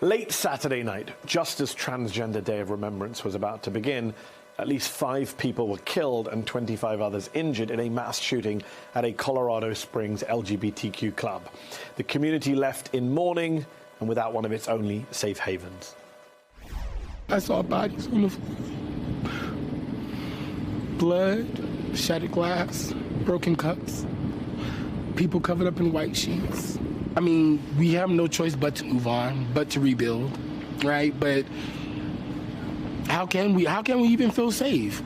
Late Saturday night, just as Transgender Day of Remembrance was about to begin, at least 5 people were killed and 25 others injured in a mass shooting at a Colorado Springs LGBTQ club. The community left in mourning and without one of its only safe havens. I saw bodies on the floor. Blood, shattered glass, broken cups, people covered up in white sheets. I mean, we have no choice but to move on, but to rebuild, right? But how can we even feel safe?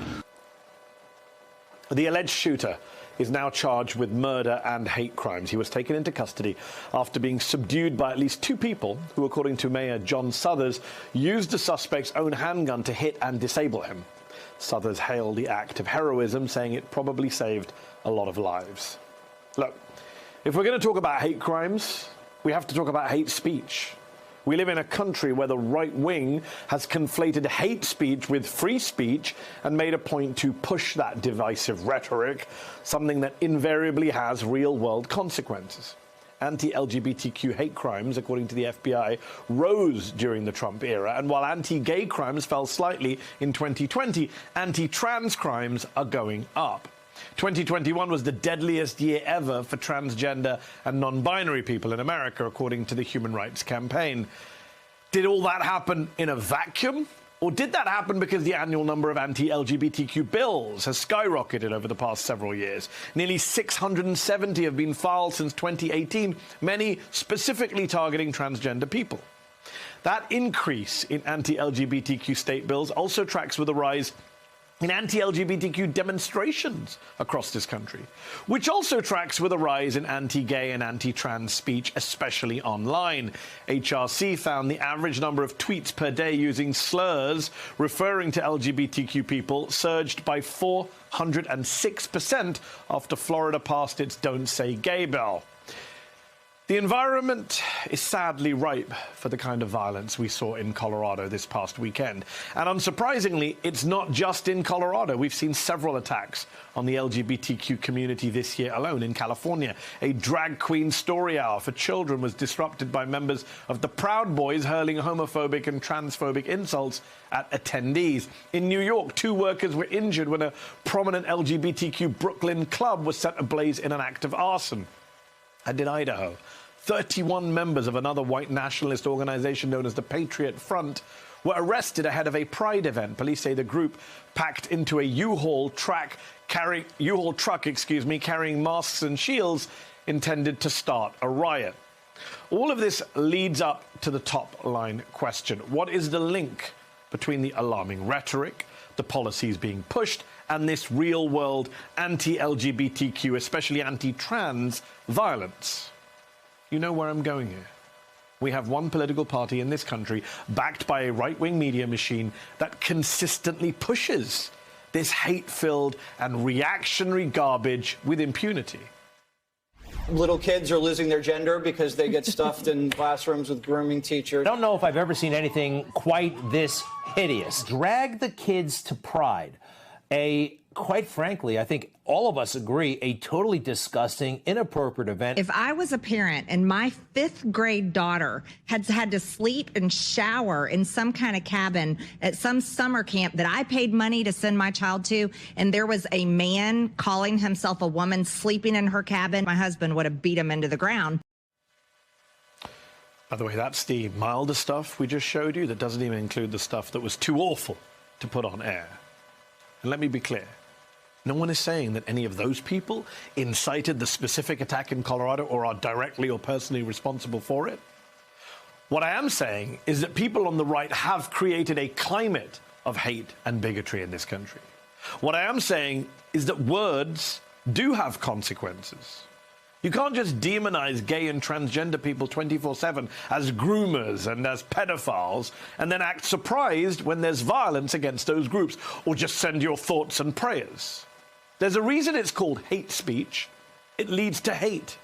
The alleged shooter is now charged with murder and hate crimes. He was taken into custody after being subdued by at least 2 people who, according to Mayor John Suthers, used the suspect's own handgun to hit and disable him. Suthers hailed the act of heroism, saying it probably saved a lot of lives. Look, if we're going to talk about hate crimes, we have to talk about hate speech. We live in a country where the right wing has conflated hate speech with free speech and made a point to push that divisive rhetoric, something that invariably has real-world consequences. Anti-LGBTQ hate crimes, according to the FBI, rose during the Trump era, and while anti-gay crimes fell slightly in 2020, anti-trans crimes are going up. 2021 was the deadliest year ever for transgender and non-binary people in America, according to the Human Rights Campaign. Did all that happen in a vacuum? Or did that happen because the annual number of anti-LGBTQ bills has skyrocketed over the past several years? Nearly 670 have been filed since 2018, many specifically targeting transgender people. That increase in anti-LGBTQ state bills also tracks with a rise in anti-LGBTQ demonstrations across this country, which also tracks with a rise in anti-gay and anti-trans speech, especially online. HRC found the average number of tweets per day using slurs referring to LGBTQ people surged by 406% after Florida passed its Don't Say Gay bill. The environment is sadly ripe for the kind of violence we saw in Colorado this past weekend. And unsurprisingly, it's not just in Colorado. We've seen several attacks on the LGBTQ community this year alone. In California, a drag queen story hour for children was disrupted by members of the Proud Boys hurling homophobic and transphobic insults at attendees. In New York, 2 workers were injured when a prominent LGBTQ Brooklyn club was set ablaze in an act of arson. And in Idaho, 31 members of another white nationalist organization known as the Patriot Front were arrested ahead of a pride event. Police say the group packed into a U-Haul truck carrying masks and shields intended to start a riot. All of this leads up to the top line question. What is the link between the alarming rhetoric, the policies being pushed, and this real-world anti-LGBTQ, especially anti-trans violence? You know where I'm going here. We have one political party in this country backed by a right-wing media machine that consistently pushes this hate-filled and reactionary garbage with impunity. Little kids are losing their gender because they get stuffed in classrooms with grooming teachers. I don't know if I've ever seen anything quite this hideous. Drag the kids to Pride. Quite frankly, I think all of us agree, a totally disgusting, inappropriate event. If I was a parent and my 5th grade daughter had to sleep and shower in some kind of cabin at some summer camp that I paid money to send my child to, and there was a man calling himself a woman sleeping in her cabin, my husband would have beat him into the ground. By the way, that's the milder stuff we just showed you. That doesn't even include the stuff that was too awful to put on air. And let me be clear. No one is saying that any of those people incited the specific attack in Colorado or are directly or personally responsible for it. What I am saying is that people on the right have created a climate of hate and bigotry in this country. What I am saying is that words do have consequences. You can't just demonize gay and transgender people 24/7 as groomers and as pedophiles and then act surprised when there's violence against those groups, or just send your thoughts and prayers. There's a reason it's called hate speech. It leads to hate.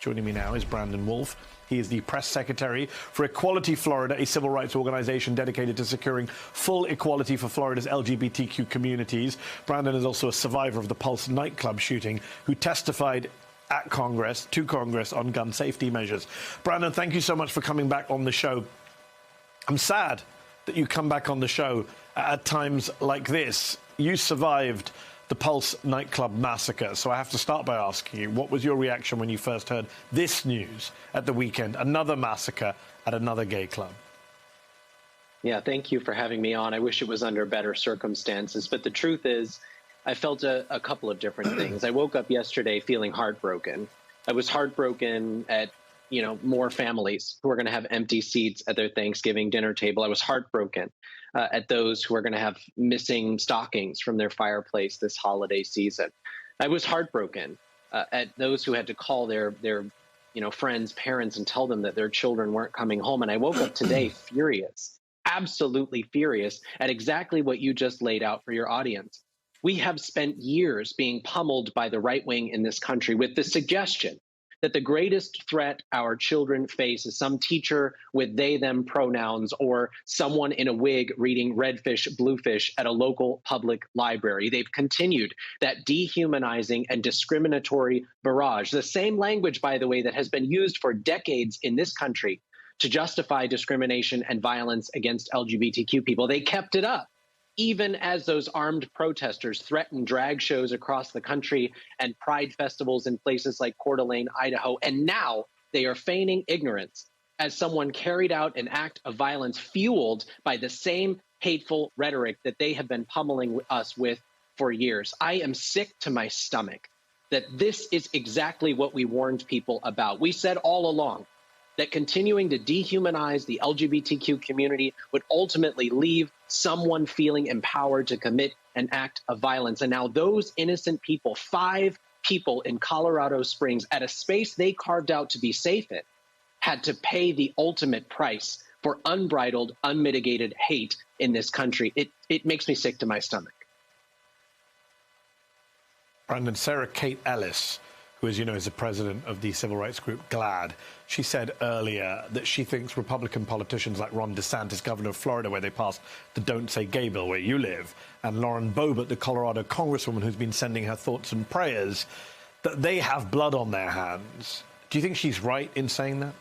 Joining me now is Brandon Wolf. He is the press secretary for Equality Florida, a civil rights organization dedicated to securing full equality for Florida's LGBTQ communities. Brandon is also a survivor of the Pulse nightclub shooting, who testified at Congress, to Congress, on gun safety measures. Brandon, thank you so much for coming back on the show. I'm sad that you come back on the show at times like this. You survived the Pulse nightclub massacre, so I have to start by asking you, what was your reaction when you first heard this news at the weekend, another massacre at another gay club? Yeah, thank you for having me on. I wish it was under better circumstances, but the truth is, I felt a couple of different things. I woke up yesterday feeling heartbroken. I was heartbroken at, more families who are going to have empty seats at their Thanksgiving dinner table. I was heartbroken at those who are going to have missing stockings from their fireplace this holiday season. I was heartbroken at those who had to call their friends, parents, and tell them that their children weren't coming home. And I woke up today furious, absolutely furious at exactly what you just laid out for your audience. We have spent years being pummeled by the right wing in this country with the suggestion that the greatest threat our children face is some teacher with they, them pronouns or someone in a wig reading Redfish, Bluefish at a local public library. They've continued that dehumanizing and discriminatory barrage, the same language, by the way, that has been used for decades in this country to justify discrimination and violence against LGBTQ people. They kept it up, even as those armed protesters threatened drag shows across the country and pride festivals in places like Coeur d'Alene, Idaho. And now they are feigning ignorance as someone carried out an act of violence fueled by the same hateful rhetoric that they have been pummeling us with for years. I am sick to my stomach that this is exactly what we warned people about. We said all along that continuing to dehumanize the LGBTQ community would ultimately leave someone feeling empowered to commit an act of violence. And now those innocent people, 5 people in Colorado Springs, at a space they carved out to be safe in, had to pay the ultimate price for unbridled, unmitigated hate in this country. It makes me sick to my stomach. Brandon, Sarah Kate Ellis, who, as you know, is the president of the civil rights group GLAAD, she said earlier that she thinks Republican politicians like Ron DeSantis, governor of Florida, where they passed the Don't Say Gay bill, where you live, and Lauren Boebert, the Colorado congresswoman who's been sending her thoughts and prayers, that they have blood on their hands. Do you think she's right in saying that?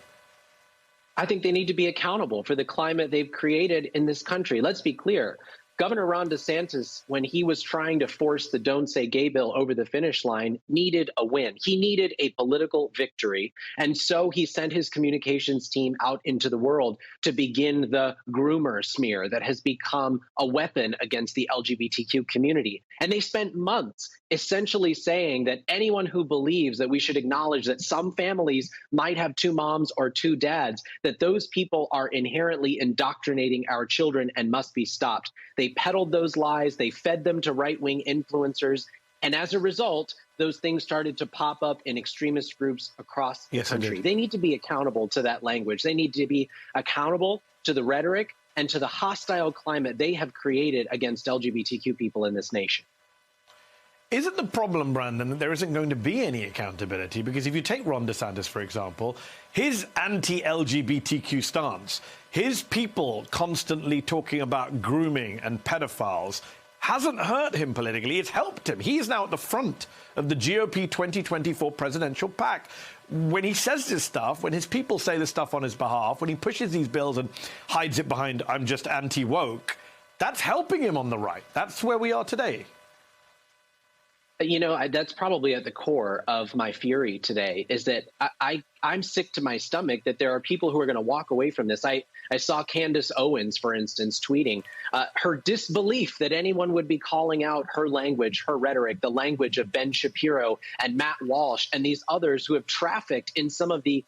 I think they need to be accountable for the climate they've created in this country. Let's be clear. Governor Ron DeSantis, when he was trying to force the Don't Say Gay bill over the finish line, needed a win. He needed a political victory. And so he sent his communications team out into the world to begin the groomer smear that has become a weapon against the LGBTQ community. And they spent months essentially saying that anyone who believes that we should acknowledge that some families might have 2 moms or 2 dads, that those people are inherently indoctrinating our children and must be stopped. They peddled those lies. They fed them to right-wing influencers. And as a result, those things started to pop up in extremist groups across the country. They need to be accountable to that language. They need to be accountable to the rhetoric and to the hostile climate they have created against LGBTQ people in this nation. Isn't the problem, Brandon, that there isn't going to be any accountability? Because if you take Ron DeSantis, for example, his anti-LGBTQ stance, his people constantly talking about grooming and pedophiles, hasn't hurt him politically. It's helped him. He is now at the front of the GOP 2024 presidential pack. When he says this stuff, when his people say this stuff on his behalf, when he pushes these bills and hides it behind, I'm just anti-woke, that's helping him on the right. That's where we are today. You know, that's probably at the core of my fury today, is that I'm sick to my stomach that there are people who are going to walk away from this. I saw Candace Owens, for instance, tweeting her disbelief that anyone would be calling out her language, her rhetoric, the language of Ben Shapiro and Matt Walsh and these others who have trafficked in some of the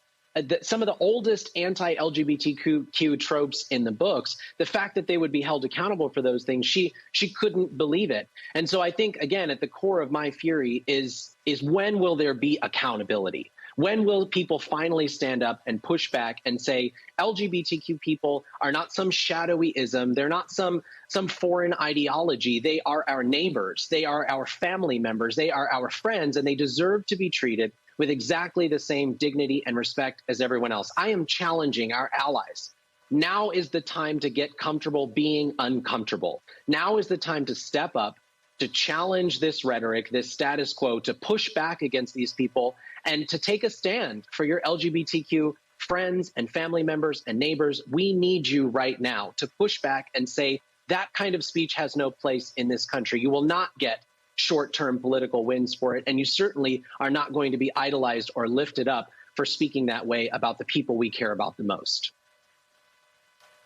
oldest anti-LGBTQ tropes in the books. The fact that they would be held accountable for those things, she couldn't believe it. And so I think, again, at the core of my fury is when will there be accountability? When will people finally stand up and push back and say LGBTQ people are not some shadowy ism? They're not some foreign ideology. They are our neighbors. They are our family members. They are our friends, and they deserve to be treated with exactly the same dignity and respect as everyone else. I am challenging our allies. Now is the time to get comfortable being uncomfortable. Now is the time to step up to challenge this rhetoric, this status quo, to push back against these people, and to take a stand for your LGBTQ friends and family members and neighbors. We need you right now to push back and say that kind of speech has no place in this country. You will not get short-term political wins for it, and you certainly are not going to be idolized or lifted up for speaking that way about the people we care about the most.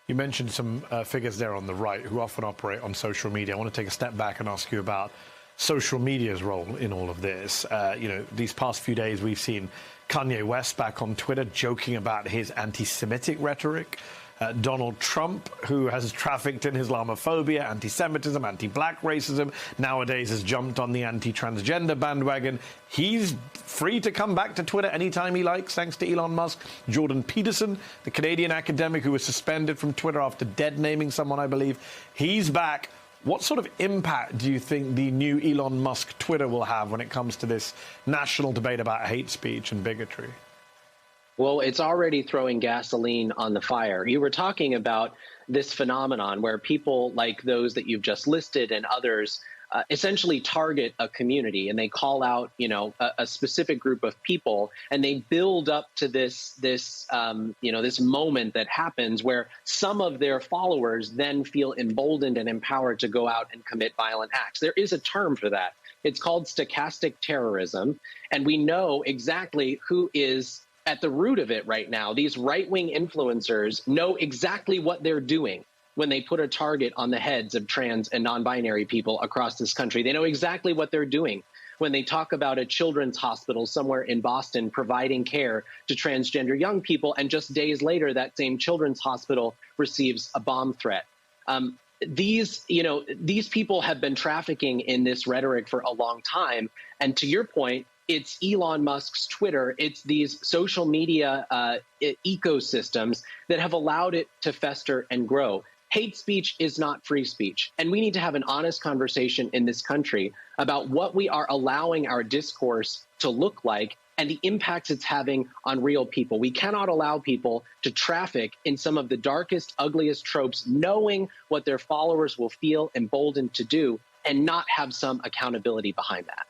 You mentioned some figures there on the right who often operate on social media. I want to take a step back and ask you about social media's role in all of this. These past few days, we've seen Kanye West back on Twitter joking about his anti-Semitic rhetoric. Donald Trump, who has trafficked in Islamophobia, anti-Semitism, anti-black racism, nowadays has jumped on the anti-transgender bandwagon. He's free to come back to Twitter anytime he likes, thanks to Elon Musk. Jordan Peterson, the Canadian academic who was suspended from Twitter after dead-naming someone, I believe, he's back. What sort of impact do you think the new Elon Musk Twitter will have when it comes to this national debate about hate speech and bigotry? Well, it's already throwing gasoline on the fire. You were talking about this phenomenon where people like those that you've just listed and others essentially target a community, and they call out, a specific group of people, and they build up to this moment that happens where some of their followers then feel emboldened and empowered to go out and commit violent acts. There is a term for that. It's called stochastic terrorism, and we know exactly who is at the root of it right now. These right-wing influencers know exactly what they're doing when they put a target on the heads of trans and non-binary people across this country. They know exactly what they're doing when they talk about a children's hospital somewhere in Boston providing care to transgender young people, and just days later, that same children's hospital receives a bomb threat. These people have been trafficking in this rhetoric for a long time. And to your point, it's Elon Musk's Twitter. It's these social media ecosystems that have allowed it to fester and grow. Hate speech is not free speech. And we need to have an honest conversation in this country about what we are allowing our discourse to look like and the impacts it's having on real people. We cannot allow people to traffic in some of the darkest, ugliest tropes, knowing what their followers will feel emboldened to do and not have some accountability behind that.